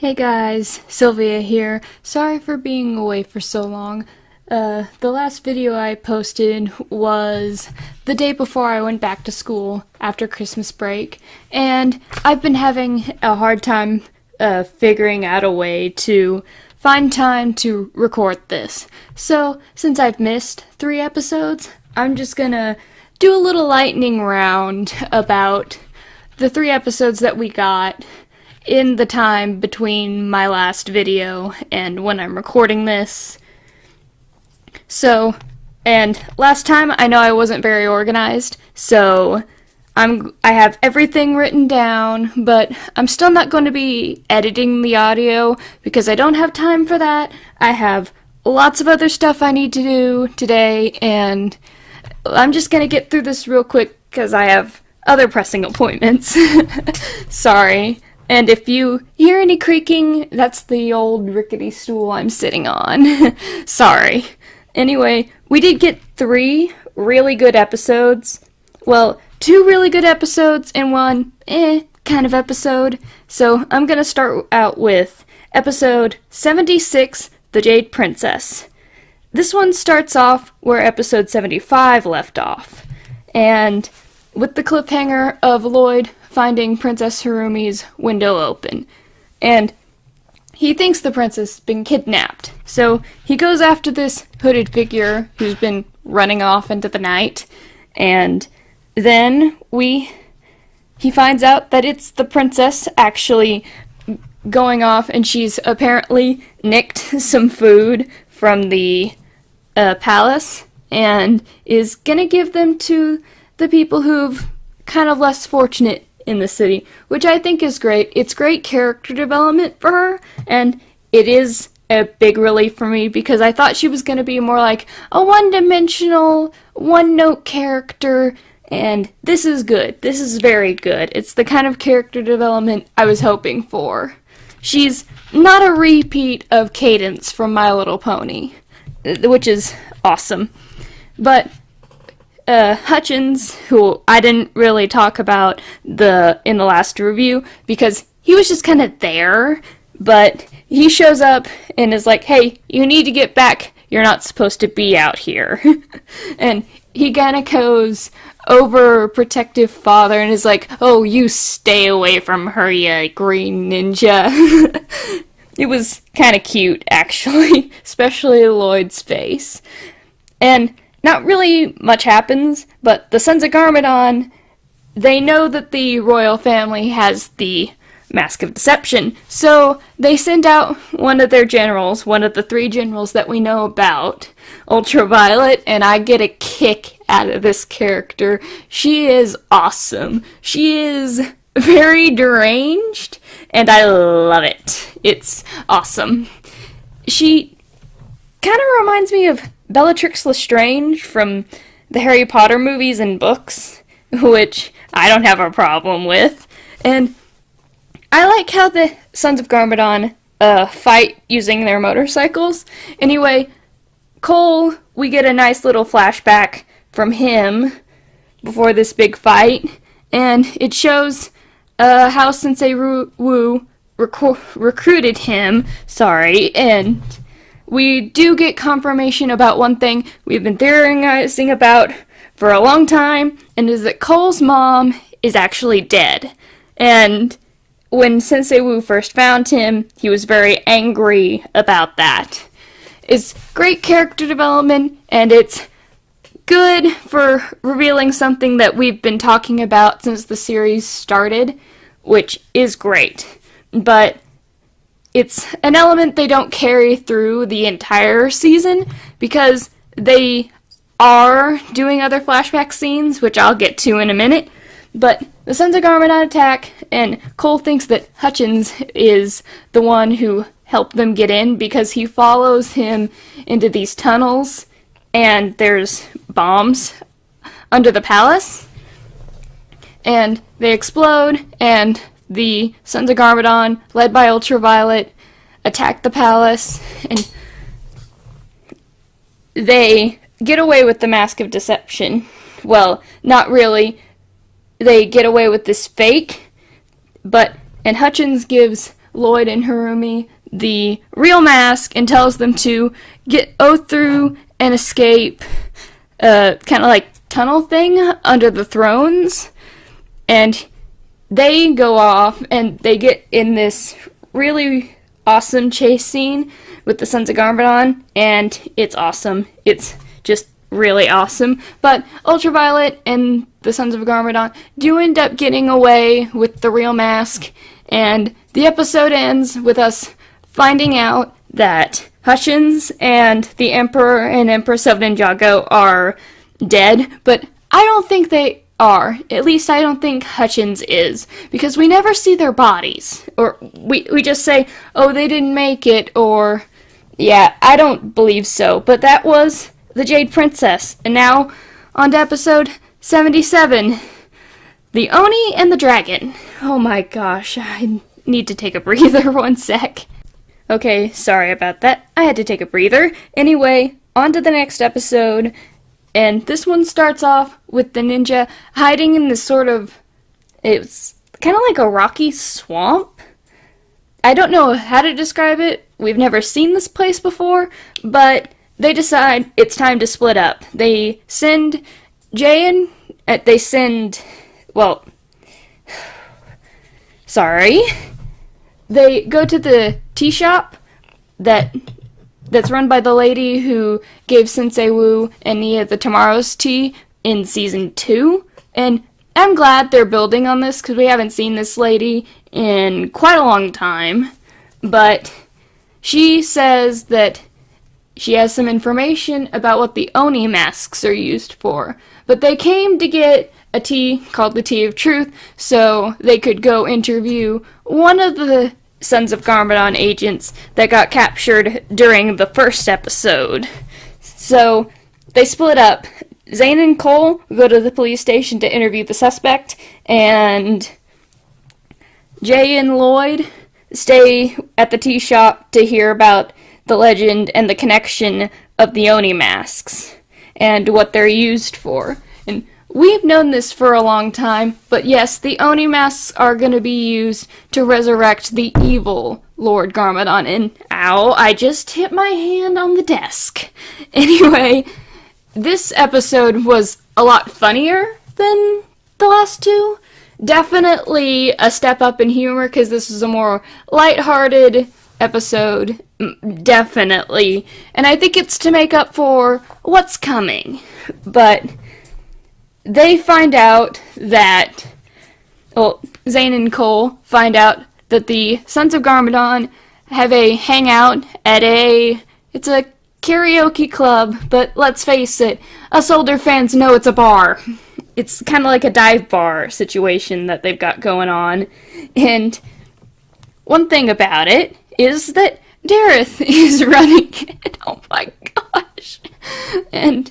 Hey guys, Sylvia here. Sorry for being away for so long. The last video I posted was the day before I went back to school after Christmas break, and I've been having a hard time figuring out a way to find time to record this. So, since I've missed 3 episodes, I'm just gonna do a little lightning round about the 3 episodes that we got in the time between my last video and when I'm recording this. So, and last time I know I wasn't very organized, so I have everything written down, but I'm still not going to be editing the audio because I don't have time for that. I have lots of other stuff I need to do today, and I'm just going to get through this real quick because I have other pressing appointments. Sorry. And if you hear any creaking, that's the old rickety stool I'm sitting on. Sorry. Anyway, we did get 3 really good episodes. Well, 2 really good episodes and 1 kind of episode. So I'm gonna start out with episode 76, The Jade Princess. This one starts off where episode 75 left off. And with the cliffhanger of Lloyd finding Princess Harumi's window open. And he thinks the princess has been kidnapped. So he goes after this hooded figure who's been running off into the night. And then he finds out that it's the princess actually going off, and she's apparently nicked some food from the palace and is gonna give them to the people who've kind of less fortunate in the city, which I think is great. It's great character development for her, and it is a big relief for me because I thought she was going to be more like a one-dimensional, one-note character, and this is good. This is very good. It's the kind of character development I was hoping for. She's not a repeat of Cadence from My Little Pony, which is awesome. But Hutchins, who I didn't really talk about in the last review because he was just kind of there, but he shows up and is like, hey, you need to get back, you're not supposed to be out here. And he kind of goes overprotective father and is like, oh, you stay away from her, you green ninja. It was kind of cute, actually, especially Lloyd's face. And not really much happens, but the Sons of Garmadon, they know that the royal family has the Mask of Deception, so they send out one of their generals, one of the 3 generals that we know about, Ultraviolet, and I get a kick out of this character. She is awesome. She is very deranged, and I love it. It's awesome. She kind of reminds me of Bellatrix Lestrange from the Harry Potter movies and books, which I don't have a problem with. And I like how the Sons of Garmadon fight using their motorcycles. Anyway, Cole, we get a nice little flashback from him before this big fight, and it shows how Sensei Wu recruited him, and we do get confirmation about one thing we've been theorizing about for a long time, and is that Cole's mom is actually dead. And when Sensei Wu first found him, he was very angry about that. It's great character development, and it's good for revealing something that we've been talking about since the series started, which is great. But it's an element they don't carry through the entire season because they are doing other flashback scenes, which I'll get to in a minute. But the Sons of Garmadon attack, and Cole thinks that Hutchins is the one who helped them get in because he follows him into these tunnels, and there's bombs under the palace, and they explode, and the Sons of Garmadon, led by Ultraviolet, attack the palace, and they get away with the Mask of Deception. Well, not really. They get away with this fake, and Hutchins gives Lloyd and Harumi the real mask and tells them to go through and escape kind of like tunnel thing under the thrones. And they go off and they get in this really awesome chase scene with the Sons of Garmadon, and it's awesome. It's just really awesome. But Ultraviolet and the Sons of Garmadon do end up getting away with the real mask, and the episode ends with us finding out that Hutchins and the Emperor and Empress of Ninjago are dead, but I don't think they are. At least I don't think Hutchins is, because we never see their bodies. Or we just say, oh, they didn't make it, or yeah, I don't believe so. But that was the Jade Princess. And now on to episode 77, The Oni and the Dragon. Oh my gosh, I need to take a breather. One sec. Okay, sorry about that. I had to take a breather. Anyway, on to the next episode. And this one starts off with the ninja hiding in this sort of, it's kind of like a rocky swamp. I don't know how to describe it. We've never seen this place before, but they decide it's time to split up. They send They go to the tea shop that's run by the lady who gave Sensei Wu and Nia the Tomorrow's tea in season 2. And I'm glad they're building on this, because we haven't seen this lady in quite a long time. But she says that she has some information about what the Oni masks are used for. But they came to get a tea called the Tea of Truth, so they could go interview one of the Sons of Garmadon agents that got captured during the first episode. So they split up. Zane and Cole go to the police station to interview the suspect, and Jay and Lloyd stay at the tea shop to hear about the legend and the connection of the Oni masks and what they're used for. And we've known this for a long time, but yes, the Oni masks are going to be used to resurrect the evil Lord Garmadon. And ow, I just hit my hand on the desk. Anyway, this episode was a lot funnier than the last two. Definitely a step up in humor, because this is a more lighthearted episode. Definitely. And I think it's to make up for what's coming. But they find out that, Zane and Cole find out that the Sons of Garmadon have a hangout at it's a karaoke club, but let's face it, us older fans know it's a bar. It's kind of like a dive bar situation that they've got going on. And one thing about it is that Dareth is running it. Oh my gosh. And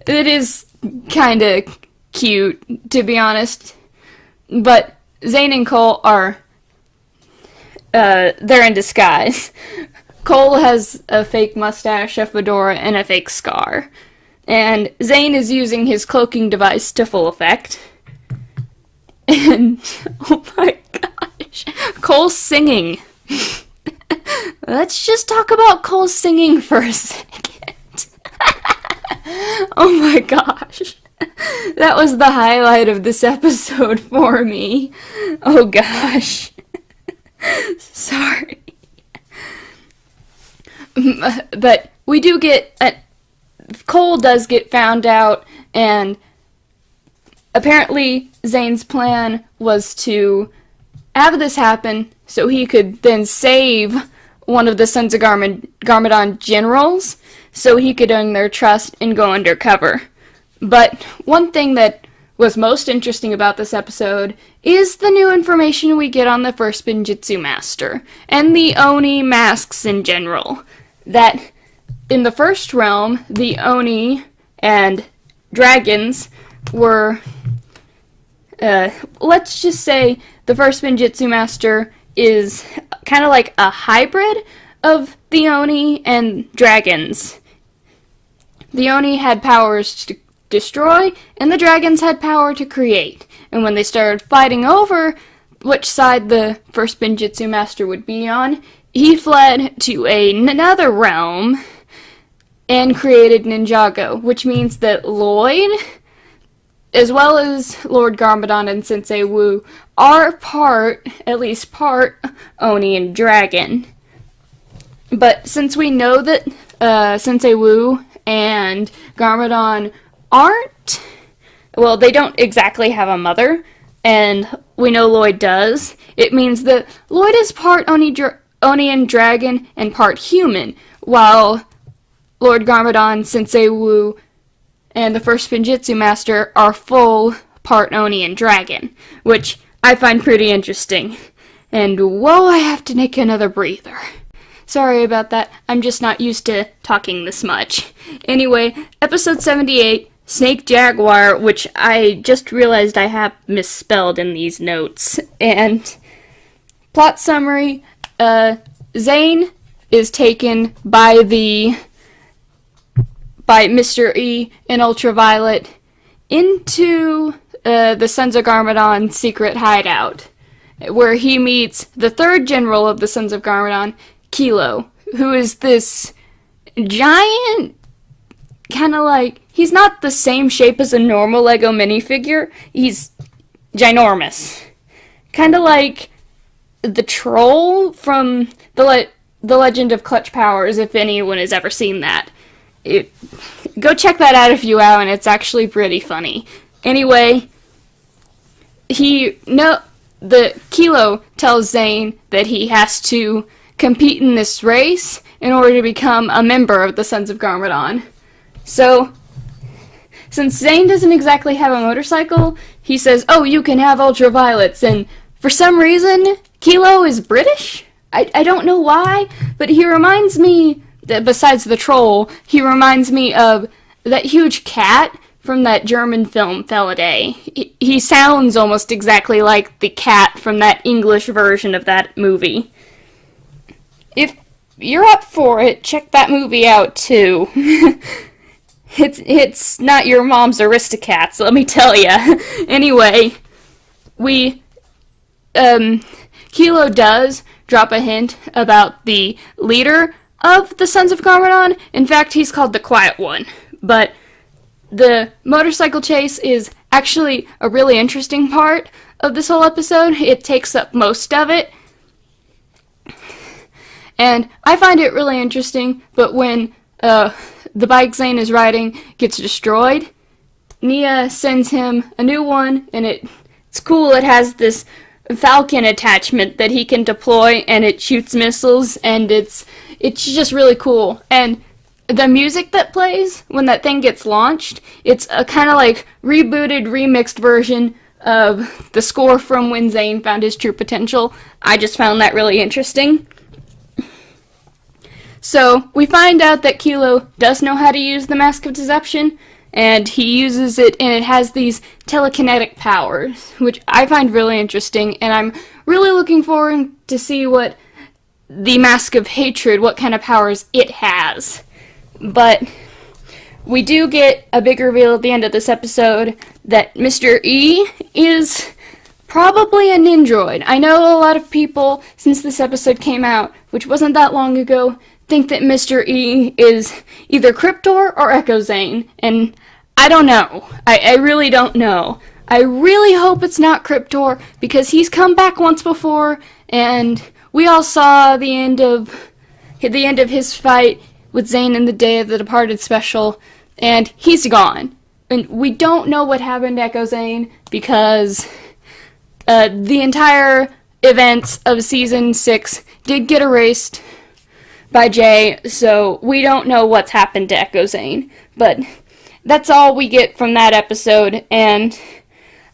it is kind of cute, to be honest. But Zane and Cole are, they're in disguise. Cole has a fake mustache, a fedora, and a fake scar. And Zane is using his cloaking device to full effect. And, oh my gosh, Cole's singing. Let's just talk about Cole singing for a second. Oh my gosh. That was the highlight of this episode for me. Oh gosh. Sorry. But we do get... Cole does get found out, and apparently Zane's plan was to have this happen so he could then save one of the Sons of Garmadon generals, so he could earn their trust and go undercover. But one thing that was most interesting about this episode is the new information we get on the first Spinjitzu Master, and the Oni masks in general. That in the first realm, the Oni and dragons were, let's just say the first Spinjitzu Master is kind of like a hybrid of the Oni and dragons. The Oni had powers to destroy, and the dragons had power to create. And when they started fighting over which side the first Benjutsu Master would be on, he fled to another realm and created Ninjago, which means that Lloyd, as well as Lord Garmadon and Sensei Wu, are at least part, Oni and Dragon. But since we know that Sensei Wu and Garmadon aren't, well, they don't exactly have a mother, and we know Lloyd does, it means that Lloyd is part Oni and Dragon and part human, while Lord Garmadon, Sensei Wu, and the first Benjutsu Master are full part Oni and Dragon, which I find pretty interesting. And whoa, I have to take another breather. Sorry about that, I'm just not used to talking this much. Anyway, episode 78, Snake Jaguar, which I just realized I have misspelled in these notes. And plot summary, Zane is taken by Mr. E and Ultraviolet into the Sons of Garmadon's secret hideout, where he meets the third general of the Sons of Garmadon, Kilo, who is this giant, kind of like, he's not the same shape as a normal Lego minifigure, he's ginormous. Kind of like the troll from the Legend of Clutch Powers, if anyone has ever seen that. Go check that out if you haven't, it's actually pretty funny. Anyway, the Kilo tells Zane that he has to compete in this race in order to become a member of the Sons of Garmadon. So, since Zane doesn't exactly have a motorcycle, he says, oh, you can have Ultraviolets, and for some reason, Kilo is British? I don't know why, but he reminds me, besides the troll, he reminds me of that huge cat from that German film, Felidae. He sounds almost exactly like the cat from that English version of that movie. If you're up for it, check that movie out too. It's not your mom's Aristocats, let me tell ya. Anyway, Kilo does drop a hint about the leader of the Sons of Garmadon. In fact, he's called the Quiet One. But the motorcycle chase is actually a really interesting part of this whole episode. It takes up most of it. And I find it really interesting, but when the bike Zane is riding gets destroyed, Nia sends him a new one, and it's cool. It has this Falcon attachment that he can deploy, and it shoots missiles, and it's just really cool. And the music that plays when that thing gets launched, it's a kind of like rebooted, remixed version of the score from when Zane found his true potential. I just found that really interesting. So, we find out that Kilo does know how to use the Mask of Deception, and he uses it, and it has these telekinetic powers, which I find really interesting, and I'm really looking forward to see what the Mask of Hatred, what kind of powers it has. But we do get a big reveal at the end of this episode that Mr. E is probably a Ninjroid. I know a lot of people, since this episode came out, which wasn't that long ago, think that Mr. E is either Cryptor or Echo Zane, and I don't know. I really don't know. I really hope it's not Cryptor, because he's come back once before, and we all saw the end of his fight with Zane in the Day of the Departed special, and he's gone. And we don't know what happened to Echo Zane, because the entire events of Season 6 did get erased by Jay, so we don't know what's happened to Echo Zane. But that's all we get from that episode, and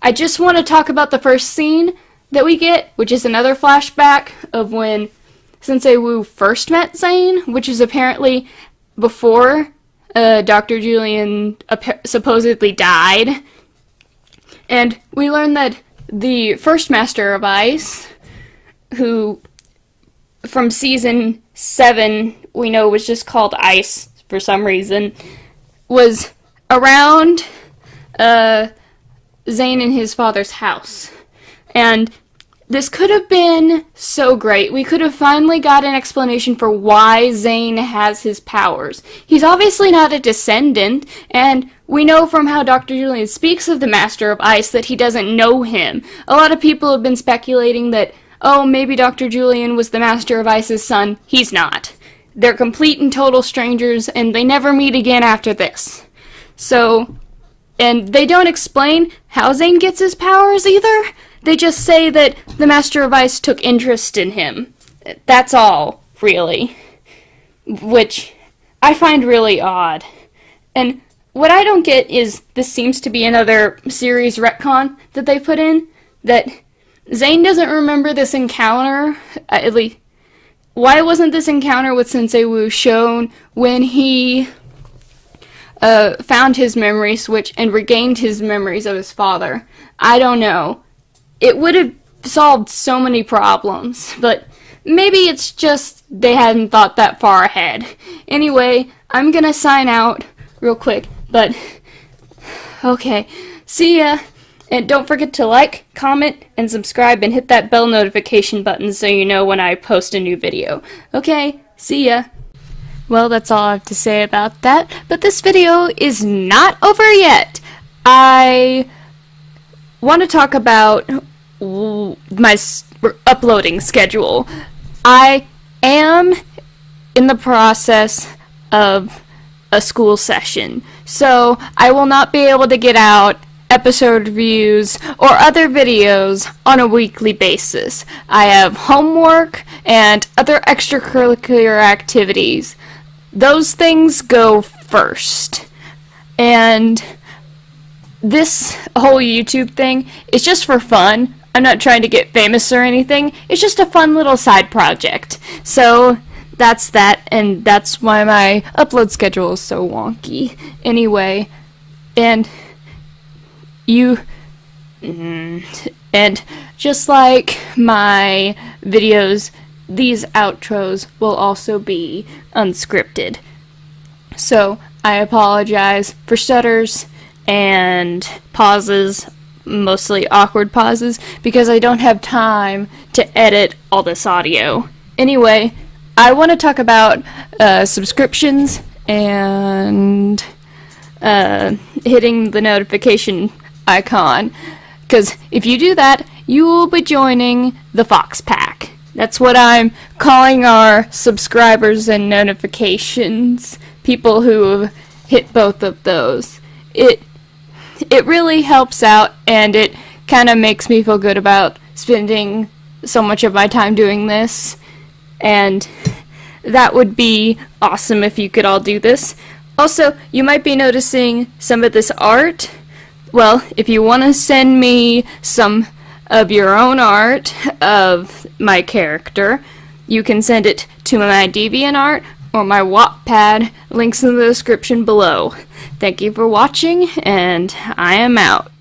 I just want to talk about the first scene that we get, which is another flashback of when Sensei Wu first met Zane, which is apparently before Dr. Julian supposedly died. And we learn that the first Master of Ice, who from Season 7 we know was just called Ice for some reason, was around Zane in his father's house. And This could have been so great. We could have finally got an explanation for why Zane has his powers. He's obviously not a descendant, and we know from how Dr. Julian speaks of the Master of Ice that he doesn't know him. A lot of people have been speculating that, oh, maybe Dr. Julian was the Master of Ice's son. He's not. They're complete and total strangers, and they never meet again after this. So, and they don't explain how Zane gets his powers either. They just say that the Master of Ice took interest in him. That's all, really. Which I find really odd. And what I don't get is this seems to be another series retcon that they put in, that Zane doesn't remember this encounter, at least. Why wasn't this encounter with Sensei Wu shown when he found his memory switch and regained his memories of his father? I don't know. It would have solved so many problems, but maybe it's just they hadn't thought that far ahead. Anyway, I'm gonna sign out real quick, but okay, see ya. And don't forget to like, comment, and subscribe, and hit that bell notification button so you know when I post a new video. Okay, see ya. Well, that's all I have to say about that, but this video is not over yet. I want to talk about my uploading schedule. I am in the process of a school session, so I will not be able to get out episode reviews or other videos on a weekly basis. I have homework and other extracurricular activities. Those things go first. And this whole YouTube thing is just for fun. I'm not trying to get famous or anything. It's just a fun little side project. So that's that, and that's why my upload schedule is so wonky. Anyway, and just like my videos, these outros will also be unscripted. So I apologize for stutters and pauses, mostly awkward pauses, because I don't have time to edit all this audio. Anyway, I want to talk about subscriptions and hitting the notification icon, because if you do that, you will be joining the Fox Pack. That's what I'm calling our subscribers and notifications, people who hit both of those. It really helps out, and it kind of makes me feel good about spending so much of my time doing this, and that would be awesome if you could all do this. Also, you might be noticing some of this art. Well, if you want to send me some of your own art of my character, you can send it to my DeviantArt or my Wattpad, links in the description below. Thank you for watching, and I am out.